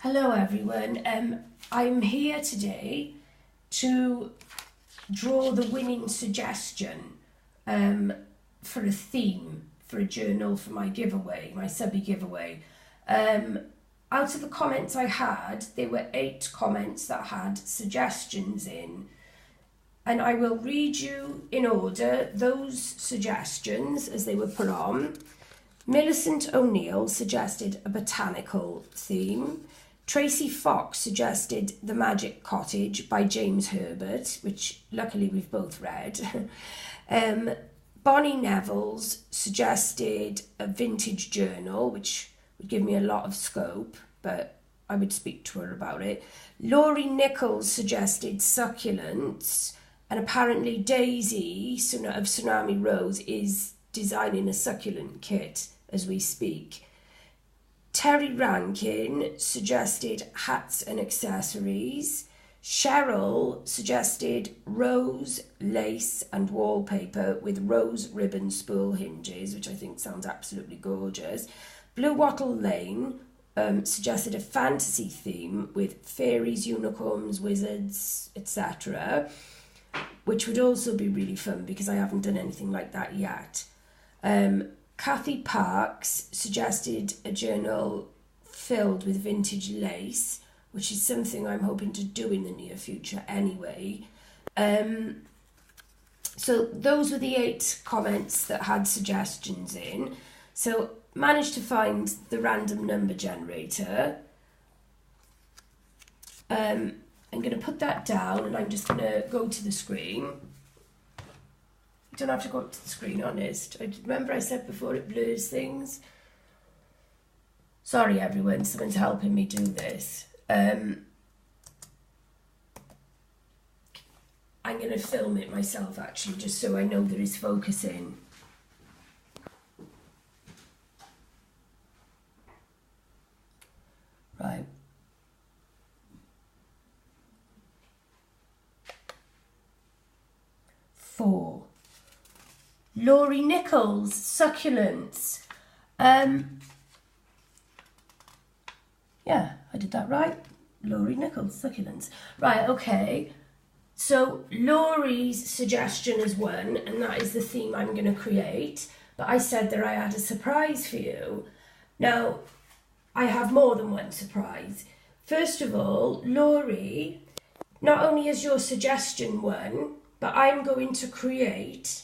Hello everyone, I'm here today to draw the winning suggestion for a theme for a journal for my giveaway, my subby giveaway. Out of the comments I had, there were 8 comments that had suggestions in, and I will read you in order those suggestions as they were put on. Millicent O'Neill suggested a botanical theme. Tracy Fox suggested The Magic Cottage by James Herbert, which luckily we've both read. Bonnie Neville's suggested a vintage journal, which would give me a lot of scope, but I would speak to her about it. Laurie Nichols suggested succulents, and apparently Daisy of Tsunami Rose is designing a succulent kit as we speak. Terry Rankin suggested hats and accessories. Cheryl suggested rose, lace and wallpaper with rose ribbon spool hinges, which I think sounds absolutely gorgeous. Blue Wattle Lane suggested a fantasy theme with fairies, unicorns, wizards, etc., which would also be really fun because I haven't done anything like that yet. Kathy Parks suggested a journal filled with vintage lace, which is something I'm hoping to do in the near future anyway. So those were the 8 comments that had suggestions in. So managed to find the random number generator. I'm going to put that down and I'm just going to go to the screen. Don't have to go up to the screen, honest. Remember I said before it blurs things? Sorry everyone, someone's helping me do this. I'm going to film it myself actually, just so I know there is focusing. Right. Four. Laurie Nichols, succulents. Yeah, I did that right. Laurie Nichols, succulents. Right, okay. So Laurie's suggestion is one, and that is the theme I'm going to create. But I said that I had a surprise for you. Now, I have more than one surprise. First of all, Laurie, not only is your suggestion one, but I'm going to create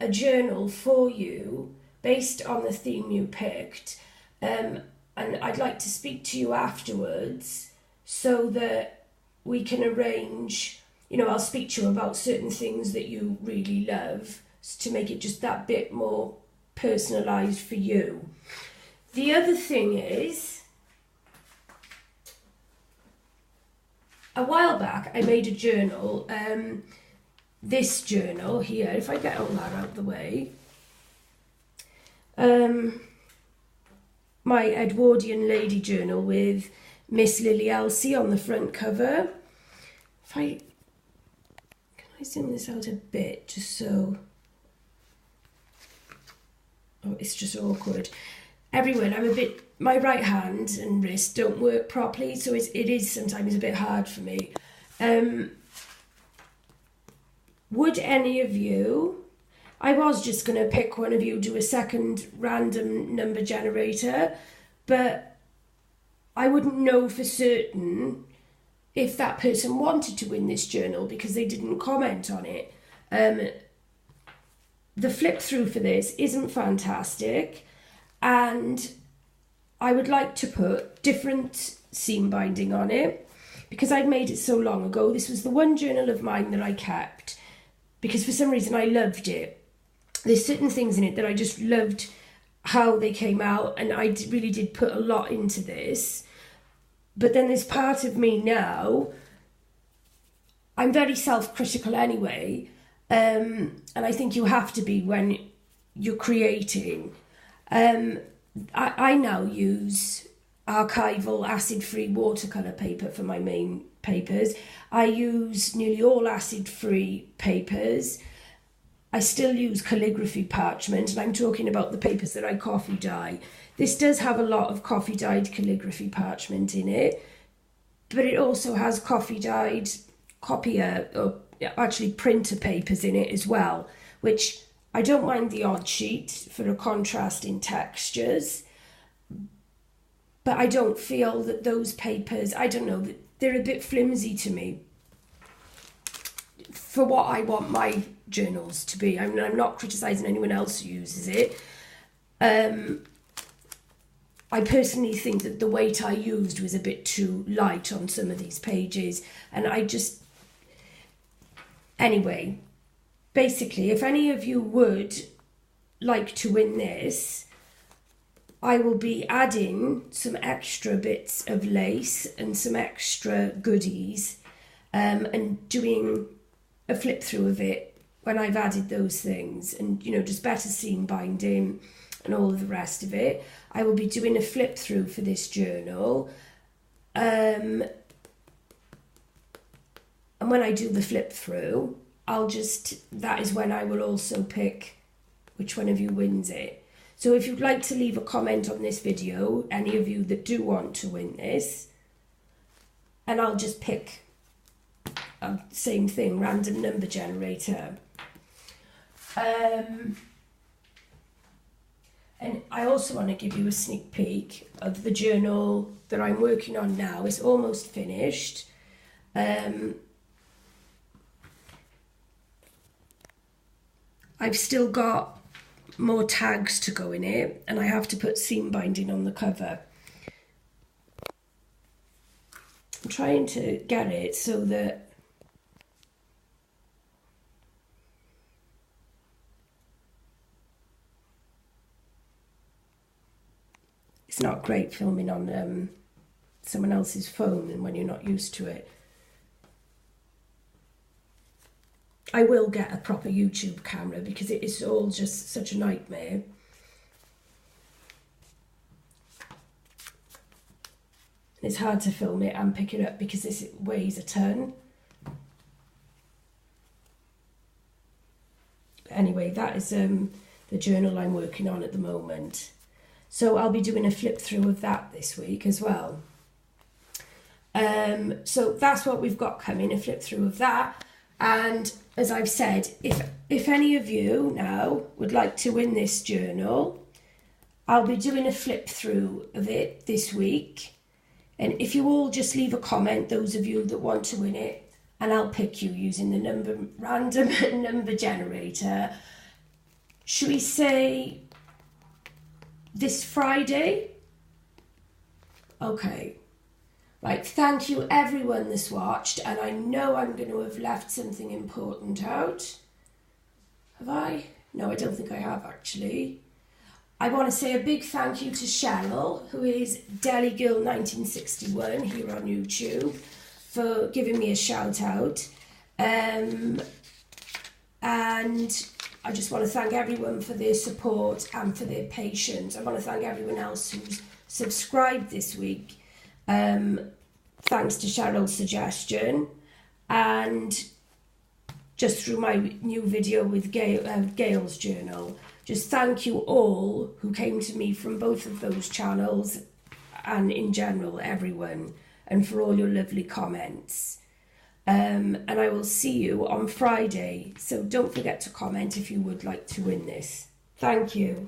a journal for you based on the theme you picked, and I'd like to speak to you afterwards so that we can arrange, I'll speak to you about certain things that you really love to make it just that bit more personalised for you. The other thing is, a while back I made a journal, this journal here, if I get all that out of the way, my Edwardian lady journal with Miss Lily Elsie on the front cover. Can I zoom this out a bit just so, it's just awkward. Everyone, my right hand and wrist don't work properly, so it is sometimes a bit hard for me. Would any of you, I was just going to pick one of you, do a second random number generator, but I wouldn't know for certain if that person wanted to win this journal because they didn't comment on it. The flip through for this isn't fantastic, and I would like to put different seam binding on it because I'd made it so long ago. This was the one journal of mine that I kept because for some reason I loved it. There's certain things in it that I just loved how they came out, and I really did put a lot into this. But then there's part of me now, I'm very self-critical anyway, and I think you have to be when you're creating. I now use archival acid-free watercolour paper for my main papers. I use nearly all acid-free papers. I still use calligraphy parchment, and I'm talking about the papers that I coffee dye. This does have a lot of coffee dyed calligraphy parchment in it, but it also has coffee dyed copier, or actually printer papers in it as well, which I don't mind the odd sheet for a contrast in textures, but I don't feel that those papers, I don't know, they're a bit flimsy to me for what I want my journals to be. I'm not criticising anyone else who uses it. I personally think that the weight I used was a bit too light on some of these pages, and anyway, basically, if any of you would like to win this, I will be adding some extra bits of lace and some extra goodies, and doing a flip through of it when I've added those things, and just better seam binding and all of the rest of it. I will be doing a flip through for this journal, and when I do the flip through, that is when I will also pick which one of you wins it. So if you'd like to leave a comment on this video, any of you that do want to win this, and I'll just pick same thing, random number generator. And I also want to give you a sneak peek of the journal that I'm working on now. It's almost finished. I've still got more tags to go in it, and I have to put seam binding on the cover. I'm trying to get it so that it's not great filming on someone else's phone and when you're not used to it. I will get a proper YouTube camera because it is all just such a nightmare. It's hard to film it and pick it up because this weighs a ton. Anyway, that is the journal I'm working on at the moment. So I'll be doing a flip through of that this week as well. So that's what we've got coming, a flip through of that. And as I've said, if any of you now would like to win this journal, I'll be doing a flip through of it this week. And if you all just leave a comment, those of you that want to win it, and I'll pick you using the random number generator. Should we say this Friday? Okay. Right, thank you everyone that's watched, and I know I'm going to have left something important out. Have I? No, I don't think I have actually. I want to say a big thank you to Cheryl, who is DeliGirl1961 here on YouTube, for giving me a shout out. And I just want to thank everyone for their support and for their patience. I want to thank everyone else who's subscribed this week. Thanks to Cheryl's suggestion, and just through my new video with Gail's journal. Just thank you all who came to me from both of those channels, and in general everyone, and for all your lovely comments. And I will see you on Friday, so don't forget to comment if you would like to win this. Thank you.